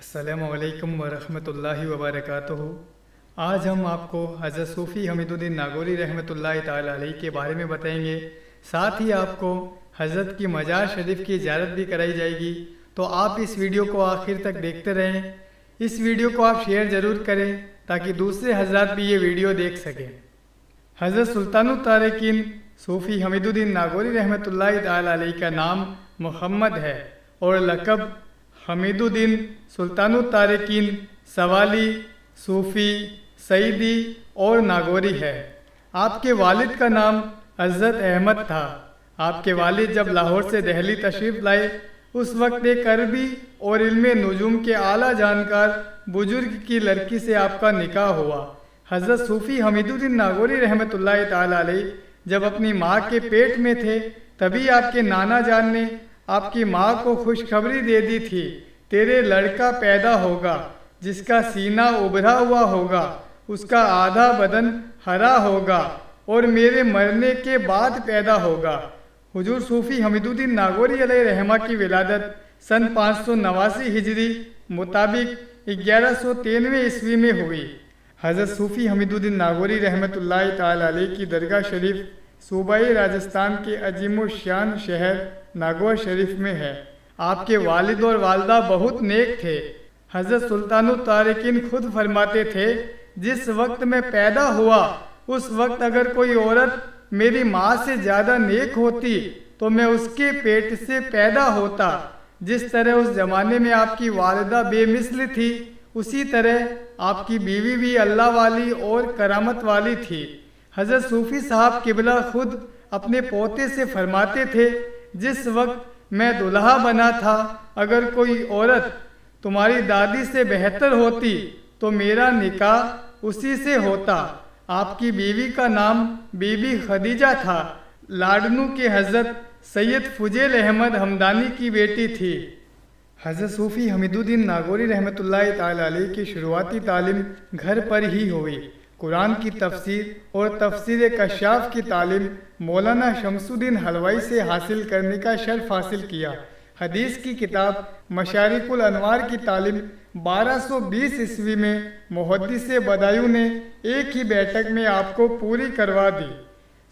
السلام علیکم ورحمۃ اللہ وبرکاتہ۔ آج ہم آپ کو حضرت صوفی حمید الدین ناگوری رحمۃ اللہ تعالی علیہ کے بارے میں بتائیں گے، ساتھ ہی آپ کو حضرت کی مزار شریف کی زیارت بھی کرائی جائے گی، تو آپ اس ویڈیو کو آخر تک دیکھتے رہیں۔ اس ویڈیو کو آپ شیئر ضرور کریں تاکہ دوسرے حضرات بھی یہ ویڈیو دیکھ سکیں۔ حضرت سلطان الطارقین صوفی حمید الدین ناگوری رحمۃ اللہ تعالی علیہ کا نام محمد ہے اور لقب حمید الدین سلطان الطارقین سوالی، صوفی، سعیدی اور ناگوری ہے۔ آپ کے والد کا نام عزت احمد تھا۔ آپ کے والد جب لاہور سے دہلی تشریف لائے، اس وقت ایک عربی اور علم نجوم کے اعلیٰ جانکار بزرگ کی لڑکی سے آپ کا نکاح ہوا۔ حضرت صوفی حمید الدین ناگوری رحمۃ اللہ تعالی علیہ جب اپنی ماں کے پیٹ میں تھے، تبھی آپ کے نانا جان نے آپ کی ماں کو خوشخبری دے دی تھی، تیرے لڑکا پیدا ہوگا جس کا سینہ ابھرا ہوا ہوگا، اس کا آدھا بدن ہرا ہوگا اور میرے مرنے کے بعد پیدا ہوگا۔ حضور صوفی حمید الدین ناگوری علیہ رحمہ کی ولادت سن 589 ہجری مطابق 1193 عیسوی میں ہوئی۔ حضرت صوفی حمید الدین ناگوری رحمۃ اللہ تعالی علیہ کی درگاہ شریف صوبہ راجستھان کے عظیم الشان شہر ناگور شریف میں ہے۔ آپ کے والد اور والدہ بہت نیک تھے۔ حضرت سلطان الطارقین خود فرماتے تھے، جس وقت میں پیدا ہوا اس وقت اگر کوئی عورت میری ماں سے زیادہ نیک ہوتی تو میں اس کے پیٹ سے پیدا ہوتا۔ جس طرح اس زمانے میں آپ کی والدہ بے مثل تھی، اسی طرح آپ کی بیوی بھی اللہ والی اور کرامت والی تھی۔ حضرت صوفی صاحب قبلہ خود اپنے پوتے سے فرماتے تھے، جس وقت میں دلہا بنا تھا، اگر کوئی عورت تمہاری دادی سے بہتر ہوتی تو میرا نکاح اسی سے ہوتا۔ آپ کی بیوی کا نام بی بی خدیجہ تھا، لاڈنو کے حضرت سید فضیل احمد ہمدانی کی بیٹی تھی۔ حضرت صوفی حمید الدین ناگوری رحمۃ اللہ تعالی علیہ کی شروعاتی تعلیم گھر پر ہی ہوئی۔ قرآن کی تفسیر اور تفسیر کشاف کی تعلیم مولانا شمس الدین حلوائی سے حاصل کرنے کا شرف حاصل کیا۔ حدیث کی کتاب مشارق الانوار کی تعلیم 1220 عیسوی میں محدث بدایوں نے ایک ہی بیٹھک میں آپ کو پوری کروا دی۔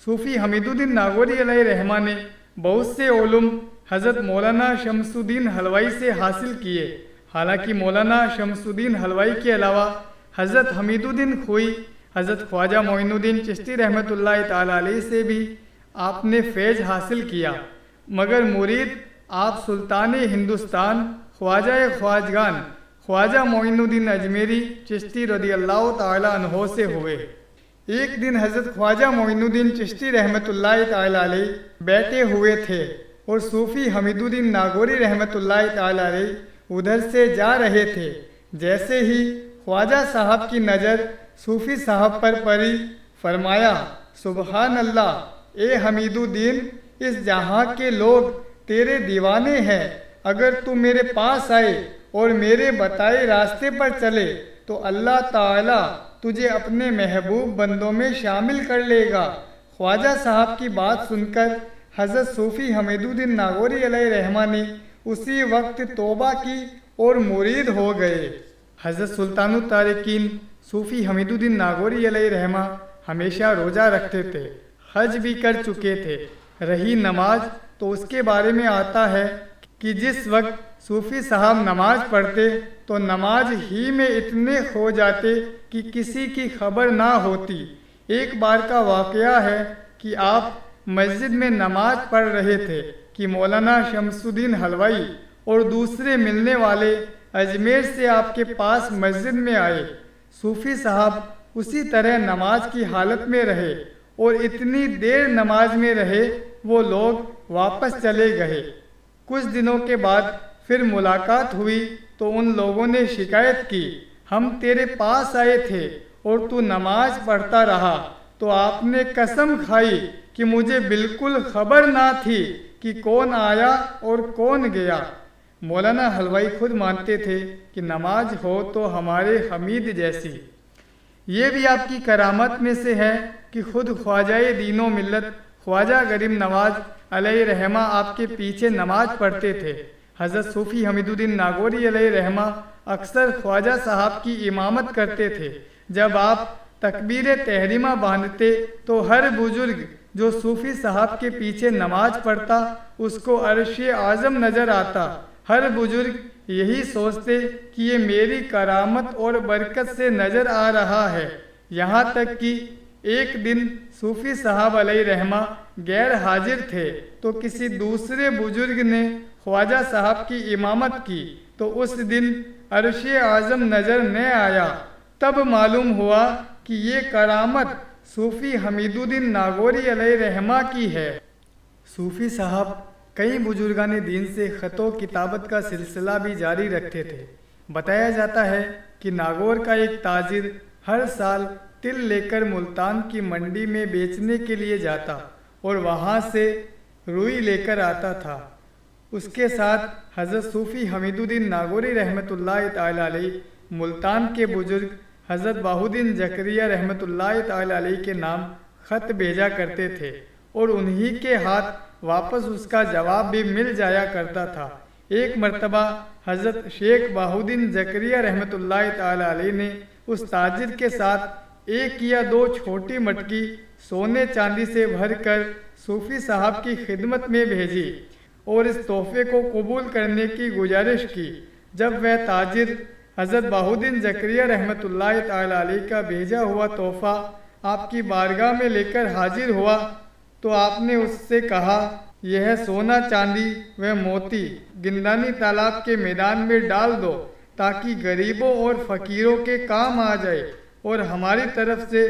صوفی حمید الدین ناگوری علیہ رحمہ نے بہت سے علوم حضرت مولانا شمس الدین حلوائی سے حاصل کیے۔ حالانکہ مولانا شمس الدین حلوائی کے علاوہ حضرت حمید الدین خوئی، حضرت خواجہ معین الدین چشتی رحمۃ اللہ تعالی علیہ سے بھی آپ نے فیض حاصل کیا، مگر مرید آپ سلطان ہندوستان خواجہ خواجگان خواجہ معین الدین اجمیری چشتی رضی اللہ تعالی عنہ سے ہوئے۔ ایک دن حضرت خواجہ معین الدین چشتی رحمۃ اللہ تعالی علیہ بیٹھے ہوئے تھے اور صوفی حمید الدین ناگوری رحمۃ اللہ تعالی علیہ ادھر سے جا رہے تھے۔ جیسے ہی خواجہ صاحب کی نظر صوفی صاحب پر پڑی، فرمایا، سبحان اللہ، اے حمید الدین، اس جہاں کے لوگ تیرے دیوانے ہیں۔ اگر تو میرے پاس آئے اور میرے بتائے راستے پر چلے تو اللہ تعالی تجھے اپنے محبوب بندوں میں شامل کر لے گا۔ خواجہ صاحب کی بات سن کر حضرت صوفی حمید الدین ناگوری علیہ رحمہ نے اسی وقت توبہ کی اور مرید ہو گئے۔ حضرت سلطان الطارقین صوفی حمید الدین ناگوری علیہ رحمہ ہمیشہ روزہ رکھتے تھے، حج بھی کر چکے تھے۔ رہی نماز تو اس کے بارے میں آتا ہے کہ جس وقت صوفی صاحب نماز پڑھتے تو نماز ہی میں اتنے کھو جاتے کہ کسی کی خبر نہ ہوتی۔ ایک بار کا واقعہ ہے کہ آپ مسجد میں نماز پڑھ رہے تھے کہ مولانا شمس الدین حلوائی اور دوسرے ملنے والے اجمیر سے آپ کے پاس مسجد میں آئے۔ صوفی صاحب اسی طرح نماز کی حالت میں رہے اور اتنی دیر نماز میں رہے وہ لوگ واپس چلے گئے۔ کچھ دنوں کے بعد پھر ملاقات ہوئی تو ان لوگوں نے شکایت کی، ہم تیرے پاس آئے تھے اور تو نماز پڑھتا رہا، تو آپ نے قسم کھائی کہ مجھے بالکل خبر نہ تھی کہ کون آیا اور کون گیا۔ مولانا حلوائی خود مانتے تھے کہ نماز ہو تو ہمارے حمید جیسی۔ یہ بھی آپ کی کرامت میں سے ہے کہ خود خواجہ دین و ملت خواجہ غریب نواز علیہ رحمہ آپ کے پیچھے نماز پڑھتے تھے۔ حضرت صوفی حمیدالدین ناگوری علیہ رحمہ اکثر خواجہ صاحب کی امامت کرتے تھے۔ جب آپ تکبیر تحریمہ باندھتے تو ہر بزرگ جو صوفی صاحب کے پیچھے نماز پڑھتا اس کو عرش اعظم نظر آتا۔ ہر بزرگ یہی سوچتے کہ یہ میری کرامت اور برکت سے نظر آ رہا ہے۔ یہاں تک کہ ایک دن صوفی صاحب علیہ رحمہ غیر حاضر تھے تو کسی دوسرے بزرگ نے خواجہ صاحب کی امامت کی تو اس دن عرش اعظم نظر نہ آیا۔ تب معلوم ہوا کہ یہ کرامت صوفی حمیدالدین ناگوری علیہ رحمہ کی ہے۔ صوفی صاحب کئی بزرگان دین سے خط و کتابت کا سلسلہ بھی جاری رکھتے تھے۔ بتایا جاتا ہے کہ ناگور کا ایک تاجر ہر سال تل لے کر ملتان کی منڈی میں بیچنے کے لیے جاتا اور وہاں سے روئی لے کر آتا تھا۔ اس کے ساتھ حضرت صوفی حمیدالدین ناگوری رحمۃ اللہ تعالی علیہ ملتان کے بزرگ حضرت بہاؤالدین زکریہ رحمۃ اللہ تعالی علیہ کے نام خط بھیجا کرتے تھے اور انہی کے ہاتھ واپس اس کا جواب بھی مل جایا کرتا تھا۔ ایک مرتبہ حضرت شیخ بہاؤالدین زکریہ رحمۃ اللہ تعالی علیہ نے اس تاجر کے ساتھ 1 یا 2 چھوٹی مٹکی سونے چاندی سے بھر کر صوفی صاحب کی خدمت میں بھیجی اور اس تحفے کو قبول کرنے کی گزارش کی۔ جب وہ تاجر حضرت بہاؤالدین زکریہ رحمۃ اللہ تعالی علیہ کا بھیجا ہوا تحفہ آپ کی بارگاہ میں لے کر حاضر ہوا تو آپ نے اس سے کہا، یہ سونا چاندی و موتی گندانی تالاب کے میدان میں ڈال دو تاکہ غریبوں اور فقیروں کے کام آ جائے، اور ہماری طرف سے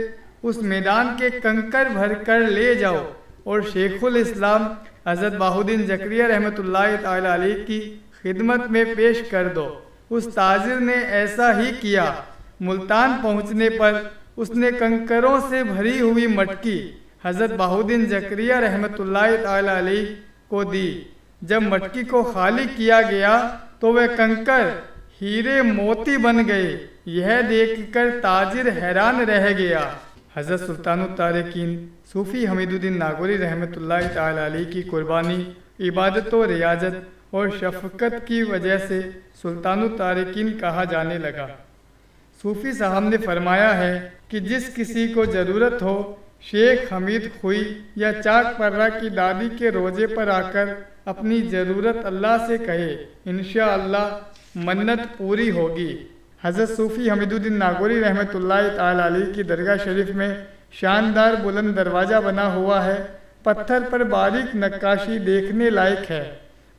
اس میدان کے کنکر بھر کر لے جاؤ اور شیخ الاسلام حضرت بہاؤالدین زکریہ رحمۃ اللہ تعالی علیہ کی خدمت میں پیش کر دو۔ اس تاجر نے ایسا ہی کیا۔ ملتان پہنچنے پر اس نے کنکروں سے بھری ہوئی مٹکی حضرت بہاؤالدین زکریہ رحمۃ اللہ تعالی علیہ کو دی۔ جب مٹکی کو خالی کیا گیا تو وہ کنکر ہیرے موتی بن گئے۔ یہ دیکھ کر تاجر حیران رہ گیا۔ حضرت سلطان الطارقین صوفی حمیدالدین ناگوری رحمۃ اللہ تعالی علیہ کی قربانی، عبادت و ریاضت اور شفقت کی وجہ سے سلطان الطارقین کہا جانے لگا۔ صوفی صاحب نے فرمایا ہے کہ جس کسی کو ضرورت ہو شیخ حمید خوئی یا چاک پرہ کی دادی کے روزے پر آ کر اپنی ضرورت اللہ سے کہے، انشاءاللہ منت پوری ہوگی۔ حضرت صوفی حمیدالدین ناگوری رحمۃ اللہ تعالی علیہ کی درگاہ شریف میں شاندار بلند دروازہ بنا ہوا ہے۔ پتھر پر باریک نقاشی دیکھنے لائق ہے۔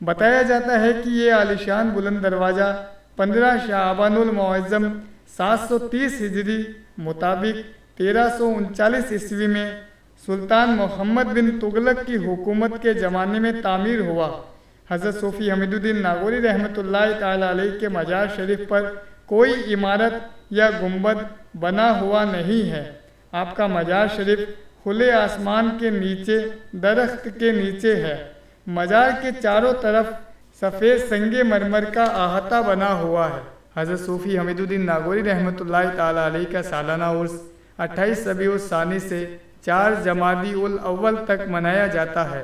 بتایا جاتا ہے کہ یہ عالیشان بلند دروازہ 15 شعبان المعظم 730 ہجری مطابق 1339 عیسوی میں سلطان محمد بن تغلق کی حکومت کے زمانے میں تعمیر ہوا۔ حضرت صوفی حمیدالدین ناگوری رحمۃ اللہ تعالی علیہ کے مزار شریف پر کوئی عمارت یا گنبد بنا ہوا نہیں ہے۔ آپ کا مزار شریف کھلے آسمان کے نیچے درخت کے نیچے ہے۔ مزار کے چاروں طرف سفید سنگ مرمر کا احاطہ بنا ہوا ہے۔ حضرت صوفی حمیدالدین ناگوری رحمۃ اللہ تعالی علیہ کا سالانہ عرس 28 ربیع الثانی سے 4 جمادی الاول تک منایا جاتا ہے۔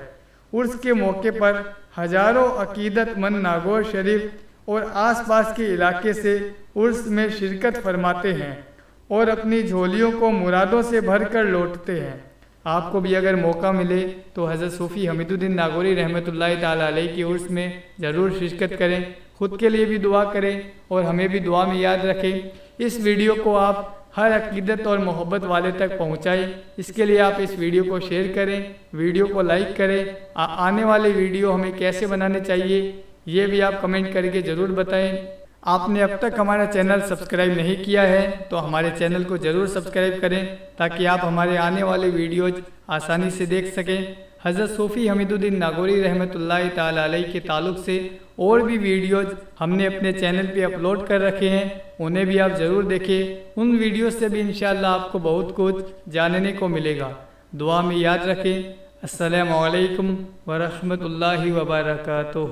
عرس کے موقع پر ہزاروں عقیدت مند ناگور شریف اور آس پاس کے علاقے سے عرس میں شرکت فرماتے ہیں اور اپنی جھولیوں کو مرادوں سے بھر کر لوٹتے ہیں۔ آپ کو بھی اگر موقع ملے تو حضرت صوفی حمیدالدین ناگوری رحمۃ اللہ تعالی علیہ کی عرس میں ضرور شرکت کریں۔ خود کے لیے بھی دعا کریں اور ہمیں بھی دعا میں یاد رکھیں۔ اس ویڈیو کو آپ ہر عقیدت اور محبت والے تک پہنچائیں۔ اس کے لیے آپ اس ویڈیو کو شیئر کریں، ویڈیو کو لائک کریں۔ آنے والے ویڈیو ہمیں کیسے بنانے چاہیے یہ بھی آپ کمنٹ کر کے ضرور بتائیں۔ آپ نے اب تک ہمارا چینل سبسکرائب نہیں کیا ہے تو ہمارے چینل کو ضرور سبسکرائب کریں تاکہ آپ ہمارے آنے والے ویڈیوز آسانی سے دیکھ سکیں۔ حضرت صوفی حمیدالدین ناگوری رحمۃ اللہ تعالی علیہ کے تعلق سے اور بھی ویڈیوز ہم نے اپنے چینل پہ اپلوڈ کر رکھے ہیں، انہیں بھی آپ ضرور دیکھیں۔ ان ویڈیوز سے بھی انشاءاللہ آپ کو بہت کچھ جاننے کو ملے گا۔ دعا میں یاد رکھیں۔ السلام علیکم ورحمۃ اللہ وبرکاتہ۔